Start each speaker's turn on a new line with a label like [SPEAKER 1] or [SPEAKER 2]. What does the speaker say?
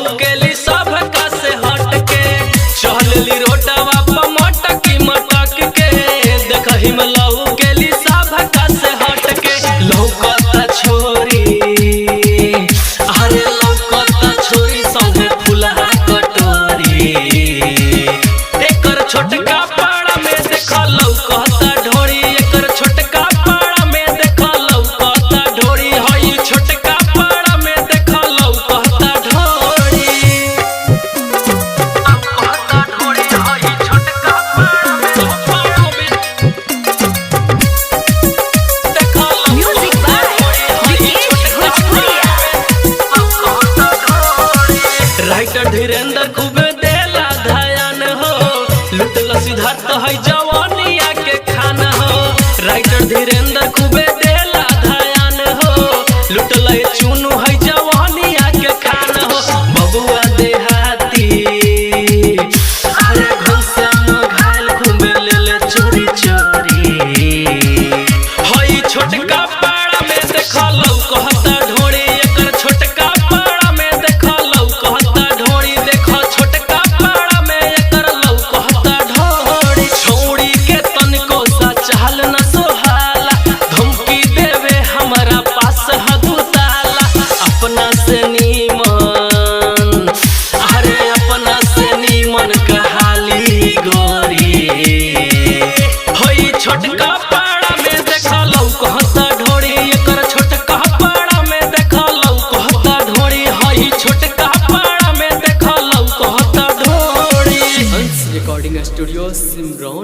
[SPEAKER 1] लौकेली सब का से हट के चहलली रोडवा पर मटकी मटक के देखहि में लौकेली सब का से हट के लौकता छोरी अरे लौकता छोरी संगे फुलहा कटोरी एकर छोटका पाड़ा में देख लौकता ढोरी एकर छोटका पाड़ा में देख लौकता ढोरी हई छोटका पाड़ा में देख लौकता ढोरी हई छोटका पाड़ा में देख
[SPEAKER 2] म्यूजिक बाय विकेश भोजपुरिया।
[SPEAKER 1] राइटर धीरेन्द्र खूब देला ध्यान हो लुटल सिद्धार्थ है जवानिया के खाना हो राइटर धीरेन्द्र खूब देला ध्यान हो लुटल चुनु है जवानिया के खाना हो बबुआ देहाती अरे घनश्याम घायल खूब ले चोरी चोरी हई छोटका पाड़ा में देख लौकता ढोरी एकर छोटका पाड़ा में देख लौकता ढोरी देख छोटका पाड़ा में एकर लौकता ढोरी छौड़ी के तनको सा चाल न सोहाला धमकी देवे हमरा पास हदू ताला अपना से नीमन अरे अपना से नीमन कहाली गोरी हई छोटका पाड़ा में देख लौकता ढोरी एकर छोटका पाड़ा में देख लौकता ढोरी हई छोटका पाड़ा में देख लौकता ढोरी। हंस रिकॉर्डिंग स्टूडियो सिमरौन।